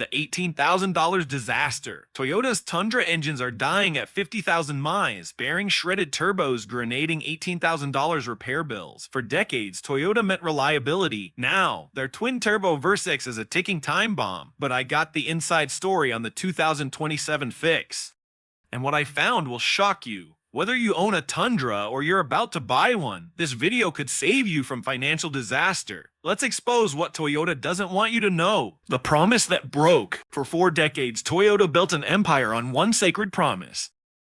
The $18,000 disaster. Toyota's Tundra engines are dying at 50,000 miles, bearing shredded turbos, grenading $18,000 repair bills. For decades, Toyota meant reliability. Now, their twin-turbo Versex is a ticking time bomb. But I got the inside story on the 2027 fix. And what I found will shock you. Whether you own a Tundra or you're about to buy one, this video could save you from financial disaster. Let's expose what Toyota doesn't want you to know. The promise that broke. For 4 decades, Toyota built an empire on one sacred promise.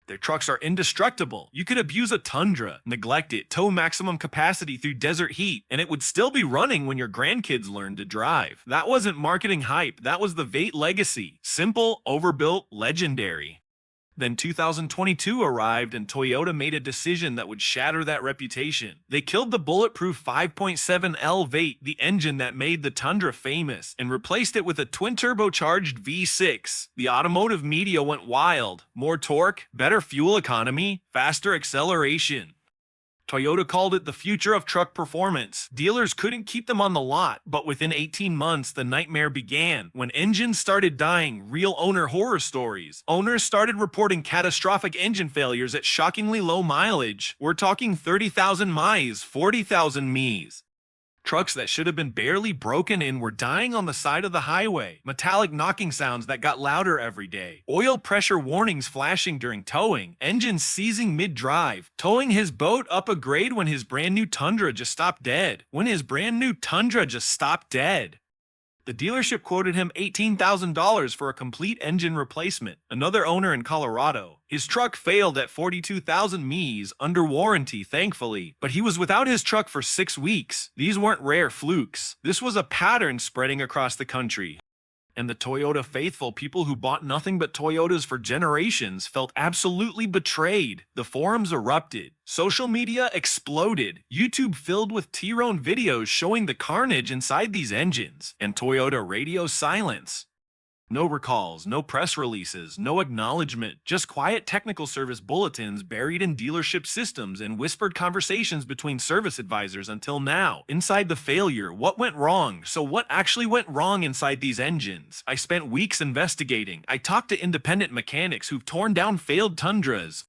Their trucks are indestructible. You could abuse a Tundra, neglect it, tow maximum capacity through desert heat, and it would still be running when your grandkids learned to drive. That wasn't marketing hype, that was the Vate legacy. Simple, overbuilt, legendary. Then 2022 arrived and Toyota made a decision that would shatter that reputation. They killed the bulletproof 5.7L Vate, the engine that made the Tundra famous, and replaced it with a twin-turbocharged V6. The automotive media went wild. More torque, better fuel economy, faster acceleration. Toyota called it the future of truck performance. Dealers couldn't keep them on the lot, but within 18 months, the nightmare began. When engines started dying, real owner horror stories. Owners started reporting catastrophic engine failures at shockingly low mileage. We're talking 30,000 miles, 40,000 mies. Trucks that should have been barely broken in were dying on the side of the highway. Metallic knocking sounds that got louder every day. Oil pressure warnings flashing during towing. Engines seizing mid-drive. Towing his boat up a grade when his brand new Tundra just stopped dead. The dealership quoted him $18,000 for a complete engine replacement. Another owner in Colorado. His truck failed at 42,000 mies, under warranty, thankfully, but he was without his truck for 6 weeks. These weren't rare flukes. This was a pattern spreading across the country. And the Toyota faithful, people who bought nothing but Toyotas for generations, felt absolutely betrayed. The forums erupted. Social media exploded. YouTube filled with T-Rone videos showing the carnage inside these engines. And Toyota radio silence. No recalls, no press releases, no acknowledgement, just quiet technical service bulletins buried in dealership systems and whispered conversations between service advisors until now. Inside the failure, what went wrong? So what actually went wrong inside these engines? I spent weeks investigating. I talked to independent mechanics who've torn down failed Tundras.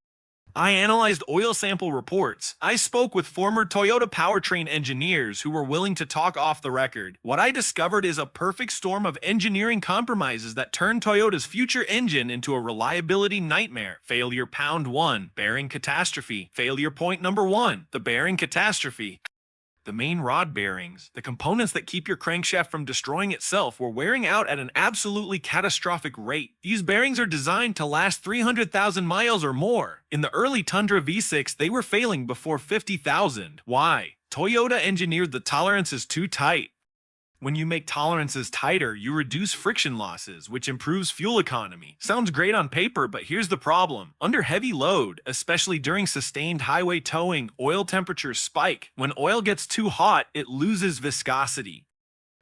I analyzed oil sample reports. I spoke with former Toyota powertrain engineers who were willing to talk off the record. What I discovered is a perfect storm of engineering compromises that turned Toyota's future engine into a reliability nightmare. Failure pound 1, bearing catastrophe. Failure point number 1, the bearing catastrophe. The main rod bearings, the components that keep your crankshaft from destroying itself, were wearing out at an absolutely catastrophic rate. These bearings are designed to last 300,000 miles or more. In the early Tundra V6, they were failing before 50,000. Why? Toyota engineered the tolerances too tight. When you make tolerances tighter, you reduce friction losses, which improves fuel economy. Sounds great on paper, but here's the problem. Under heavy load, especially during sustained highway towing, oil temperatures spike. When oil gets too hot, it loses viscosity.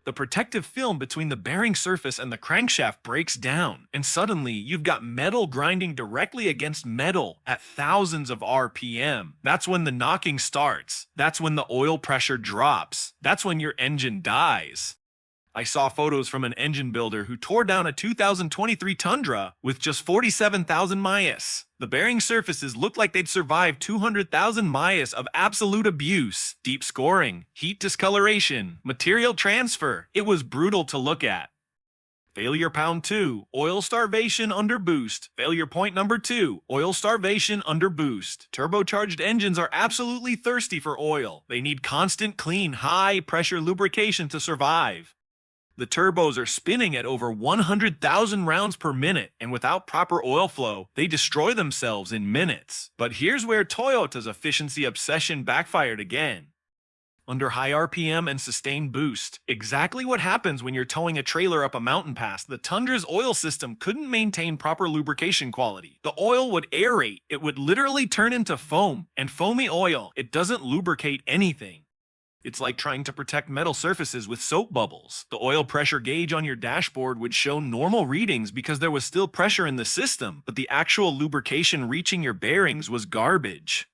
The protective film between the bearing surface and the crankshaft breaks down, and suddenly you've got metal grinding directly against metal at thousands of RPM. That's when the knocking starts. That's when the oil pressure drops. That's when your engine dies. I saw photos from an engine builder who tore down a 2023 Tundra with just 47,000 miles. The bearing surfaces looked like they'd survived 200,000 miles of absolute abuse, deep scoring, heat discoloration, material transfer. It was brutal to look at. Failure pound 2, oil starvation under boost. Failure point number 2, oil starvation under boost. Turbocharged engines are absolutely thirsty for oil. They need constant, clean, high-pressure lubrication to survive. The turbos are spinning at over 100,000 rounds per minute, and without proper oil flow, they destroy themselves in minutes. But here's where Toyota's efficiency obsession backfired again. Under high RPM and sustained boost, exactly what happens when you're towing a trailer up a mountain pass, the Tundra's oil system couldn't maintain proper lubrication quality. The oil would aerate, it would literally turn into foam, and foamy oil, it doesn't lubricate anything. It's like trying to protect metal surfaces with soap bubbles. The oil pressure gauge on your dashboard would show normal readings because there was still pressure in the system, but the actual lubrication reaching your bearings was garbage.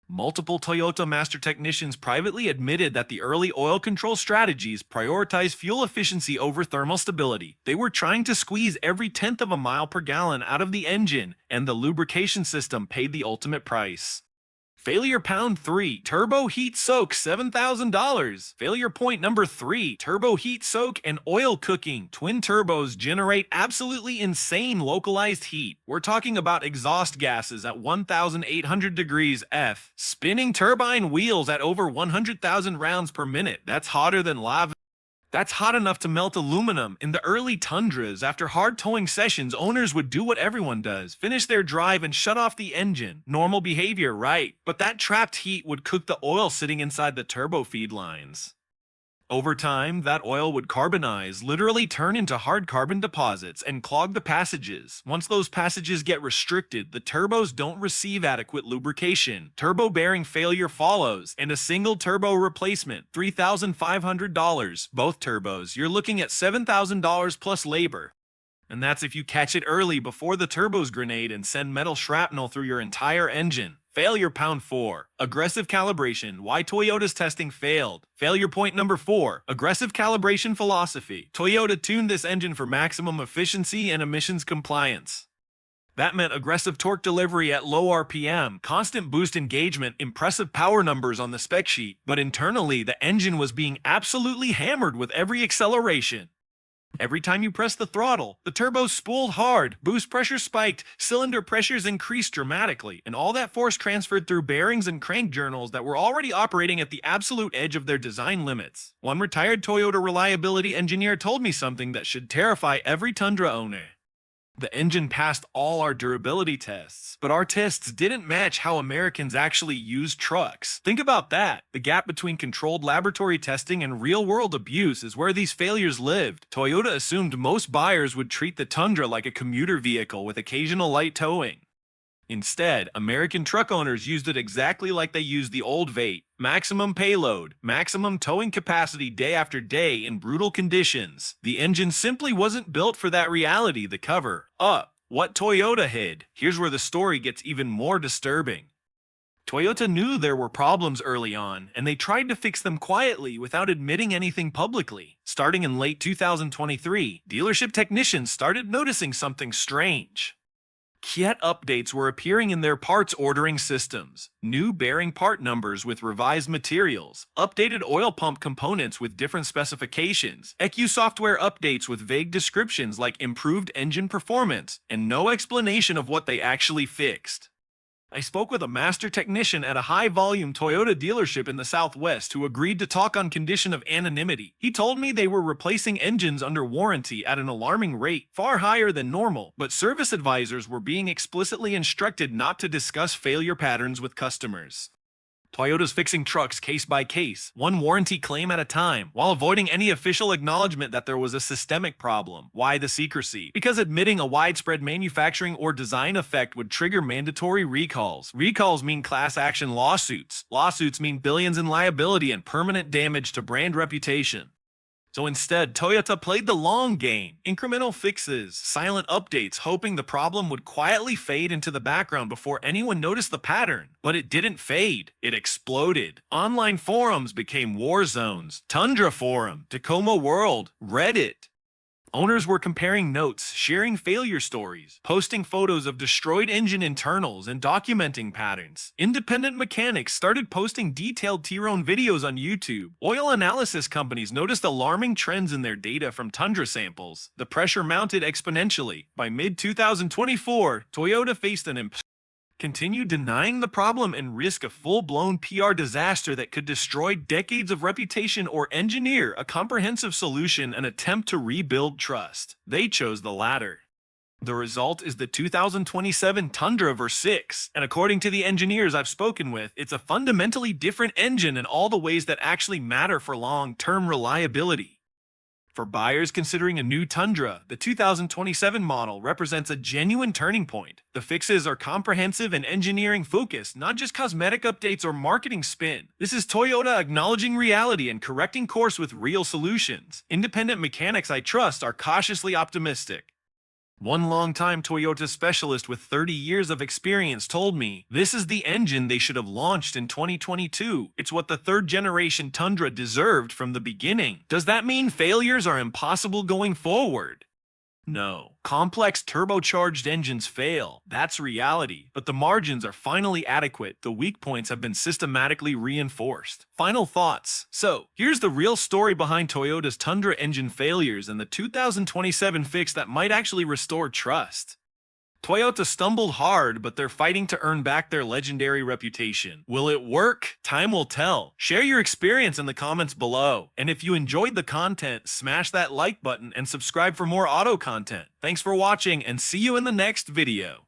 Multiple Toyota master technicians privately admitted that the early oil control strategies prioritized fuel efficiency over thermal stability. They were trying to squeeze every tenth of a mile per gallon out of the engine, and the lubrication system paid the ultimate price. Failure pound 3, turbo heat soak $7,000. Failure point number 3, turbo heat soak and oil cooking. Twin turbos generate absolutely insane localized heat. We're talking about exhaust gases at 1,800 degrees F, spinning turbine wheels at over 100,000 rounds per minute. That's hotter than lava. That's hot enough to melt aluminum. In the early Tundras, after hard towing sessions, owners would do what everyone does, finish their drive and shut off the engine. Normal behavior, right? But that trapped heat would cook the oil sitting inside the turbo feed lines. Over time, that oil would carbonize, literally turn into hard carbon deposits, and clog the passages. Once those passages get restricted, the turbos don't receive adequate lubrication. Turbo bearing failure follows, and a single turbo replacement, $3,500. Both turbos, you're looking at $7,000 plus labor. And that's if you catch it early before the turbos grenade and send metal shrapnel through your entire engine. Failure pound 4, aggressive calibration, why Toyota's testing failed. Failure point number 4, aggressive calibration philosophy. Toyota tuned this engine for maximum efficiency and emissions compliance. That meant aggressive torque delivery at low RPM, constant boost engagement, impressive power numbers on the spec sheet, but internally the engine was being absolutely hammered with every acceleration. Every time you press the throttle, the turbos spooled hard, boost pressure spiked, cylinder pressures increased dramatically, and all that force transferred through bearings and crank journals that were already operating at the absolute edge of their design limits. One retired Toyota reliability engineer told me something that should terrify every Tundra owner. The engine passed all our durability tests, but our tests didn't match how Americans actually use trucks. Think about that. The gap between controlled laboratory testing and real-world abuse is where these failures lived. Toyota assumed most buyers would treat the Tundra like a commuter vehicle with occasional light towing. Instead, American truck owners used it exactly like they used the old Vate. Maximum payload, maximum towing capacity day after day in brutal conditions. The engine simply wasn't built for that reality. The cover up. What Toyota hid. Here's where the story gets even more disturbing. Toyota knew there were problems early on, and they tried to fix them quietly without admitting anything publicly. Starting in late 2023, dealership technicians started noticing something strange. Kit updates were appearing in their parts ordering systems, new bearing part numbers with revised materials, updated oil pump components with different specifications, ECU software updates with vague descriptions like improved engine performance, and no explanation of what they actually fixed. I spoke with a master technician at a high-volume Toyota dealership in the Southwest who agreed to talk on condition of anonymity. He told me they were replacing engines under warranty at an alarming rate, far higher than normal, but service advisors were being explicitly instructed not to discuss failure patterns with customers. Toyota's fixing trucks case by case, one warranty claim at a time, while avoiding any official acknowledgement that there was a systemic problem. Why the secrecy? Because admitting a widespread manufacturing or design effect would trigger mandatory recalls. Recalls mean class action lawsuits. Lawsuits mean billions in liability and permanent damage to brand reputation. So instead, Toyota played the long game. Incremental fixes, silent updates, hoping the problem would quietly fade into the background before anyone noticed the pattern. But it didn't fade. It exploded. Online forums became war zones. Tundra Forum, Tacoma World, Reddit. Owners were comparing notes, sharing failure stories, posting photos of destroyed engine internals, and documenting patterns. Independent mechanics started posting detailed Tyrone videos on YouTube. Oil analysis companies noticed alarming trends in their data from Tundra samples. The pressure mounted exponentially. By mid-2024, Toyota faced an continued denying the problem and risk a full-blown PR disaster that could destroy decades of reputation or engineer a comprehensive solution and attempt to rebuild trust. They chose the latter. The result is the 2027 Tundra V6, and according to the engineers I've spoken with, it's a fundamentally different engine in all the ways that actually matter for long-term reliability. For buyers considering a new Tundra, the 2027 model represents a genuine turning point. The fixes are comprehensive and engineering-focused, not just cosmetic updates or marketing spin. This is Toyota acknowledging reality and correcting course with real solutions. Independent mechanics I trust are cautiously optimistic. One longtime Toyota specialist with 30 years of experience told me this is the engine they should have launched in 2022. It's what the third generation Tundra deserved from the beginning. Does that mean failures are impossible going forward? No. Complex turbocharged engines fail. That's reality. But the margins are finally adequate. The weak points have been systematically reinforced. Final thoughts. So, here's the real story behind Toyota's Tundra engine failures and the 2027 fix that might actually restore trust. Toyota stumbled hard, but they're fighting to earn back their legendary reputation. Will it work? Time will tell. Share your experience in the comments below. And if you enjoyed the content, smash that like button and subscribe for more auto content. Thanks for watching and see you in the next video.